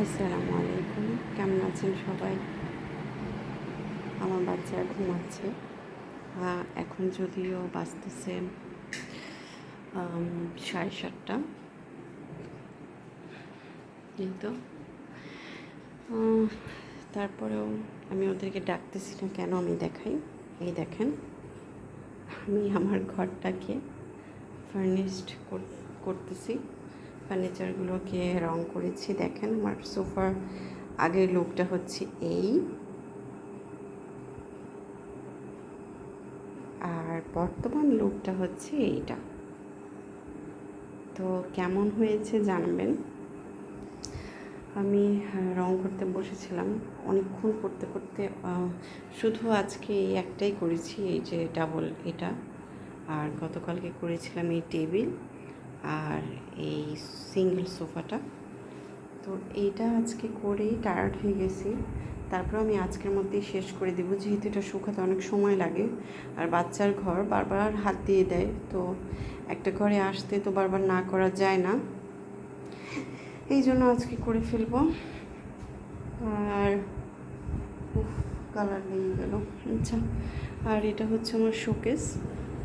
আসসালামু আলাইকুম, কেমন আছেন সবাই? আমার বাচ্চারা ঘুমাচ্ছে। এখন যদিও বাজতেছে 7:30, কিন্তু তারপরেও আমি ওদেরকে ডাকতেছি না কেন আমি দেখাই। এই দেখেন, আমি আমার ঘরটাকে ফার্নিশড করতেছি, ফার্নিচারগুলোকে রং করেছি। দেখেন আমার সোফার আগের লুকটা হচ্ছে এই, আর বর্তমান লুকটা হচ্ছে এইটা। তো কেমন হয়েছে জানবেন। আমি রং করতে বসেছিলাম অনেকক্ষণ করতে করতে, শুধু আজকে এই একটাই করেছি, এই যে ডাবল এটা, আর গতকালকে করেছিলাম এই টেবিল আর এই সিঙ্গেল সোফাটা। তো এইটা আজকে করেই টায়ার্ড হয়ে গেছি। তারপর আমি আজকের মধ্যেই শেষ করে দেব, যেহেতু এটা শুকাতে অনেক সময় লাগে, আর বাচ্চার ঘর বারবার হাত দিয়ে দেয়, তো একটা ঘরে আসতে তো বারবার না করা যায় না, এই জন্য আজকে করে ফেলবো। আর কালার লেগে গেল। আচ্ছা, আর এটা হচ্ছে আমার শোকেস।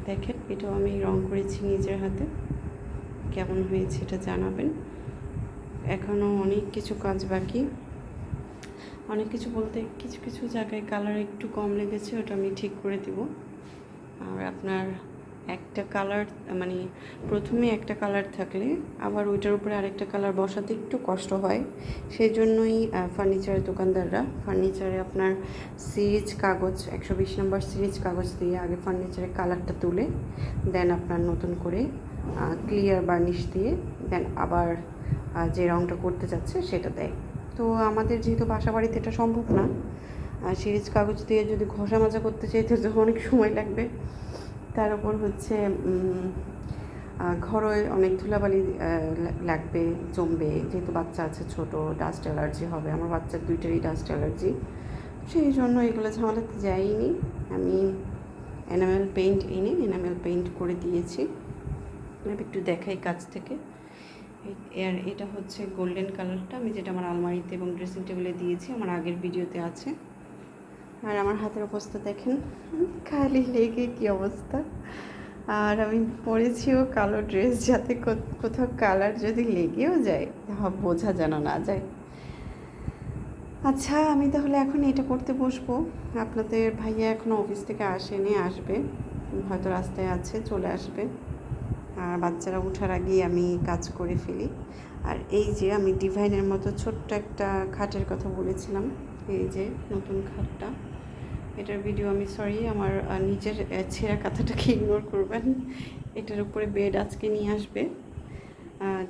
দেখেন, এটাও আমি রং করেছি নিজের হাতে। কেমন হয়েছে এটা জানাবেন। এখনও অনেক কিছু কাজ বাকি, অনেক কিছু বলতে কিছু কিছু জায়গায় কালার একটু কম লেগেছে, ওটা আমি ঠিক করে দিব। আর আপনার একটা কালার, মানে প্রথমে একটা কালার থাকলে আবার ওইটার উপরে আরেকটা কালার বসাতে একটু কষ্ট হয়। সেই জন্যই ফার্নিচারের দোকানদাররা ফার্নিচারে আপনার সিরিজ কাগজ, 120 নম্বর সিরিজ কাগজ দিয়ে আগে ফার্নিচারের কালারটা তুলে দেন আপনার নতুন করে ক্লিয়ার বার্নিশ দিয়ে দেন আবার যে রঙটা করতে যাচ্ছে সেটা দেয়। তো আমাদের যেহেতু বাসা বাড়িতে এটা সম্ভব না, সিরিজ কাগজ দিয়ে যদি ঘষা মাজা করতে চাই তো অনেক সময় লাগবে। তার উপর হচ্ছে ঘরে অনেক ধুলাবালি লাগবে, জমবে, যেহেতু বাচ্চা আছে ছোট, ডাস্ট অ্যালার্জি হবে। আমার বাচ্চার দুইটারই ডাস্ট অ্যালার্জি, সেই জন্য এগুলো ঝামেলাতে যাইনি। আমি এনামেল পেইন্ট এনে এনামেল পেইন্ট করে দিয়েছি। আমি একটু দেখাই কাছ থেকে। আর এটা হচ্ছে গোল্ডেন কালারটা, আমি যেটা আমার আলমারিতে এবং ড্রেসিং টেবিলে দিয়েছি, আমার আগের ভিডিওতে আছে। আর আমার হাতের অবস্থা দেখেন, খালি লেগে কী অবস্থা। আর আমি পরেছিও কালো ড্রেস, যাতে কোথাও কালার যদি লেগেও যায় বোঝা যেন না যায়। আচ্ছা, আমি তাহলে এখন এটা করতে বসবো। আপনাদের ভাইয়া এখনও অফিস থেকে আসেনি, আসবে, হয়তো রাস্তায় আছে, চলে আসবে। আর বাচ্চারা ওঠার আগেই আমি কাজ করে ফেলি। আর এই যে আমি ডিভাইনের মতো ছোট্ট একটা খাটের কথা বলেছিলাম, এই যে নতুন খাটটা, এটার ভিডিও আমি আমার নিজের ছেঁড়া কাঁথাটাকে ইগনোর করবেন। এটার উপরে বেড আজকে নিয়ে আসবে,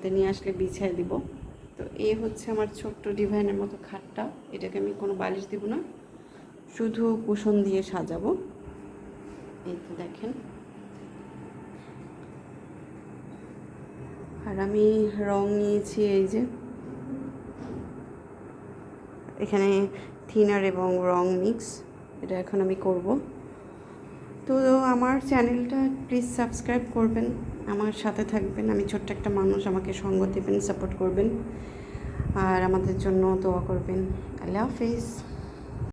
তো নিয়ে আসলে বিছায় দিব। তো এই হচ্ছে আমার ছোট্ট ডিভাইনের মতো খাটটা। এটাকে আমি কোনো বালিশ দিব না, শুধু কুশন দিয়ে সাজাবো। এই তো দেখেন। আর আমি রং নিয়েছি, এই যে এখানে থিনার এবং রং মিক্স, এটা এখন আমি করব। তো আমার চ্যানেলটা প্লিজ সাবস্ক্রাইব করবেন, আমার সাথে থাকবেন। আমি ছোট্ট একটা মানুষ, আমাকে সঙ্গ দেবেন, সাপোর্ট করবেন, আর আমাদের জন্য দোয়া করবেন। আল্লাহ হাফেজ।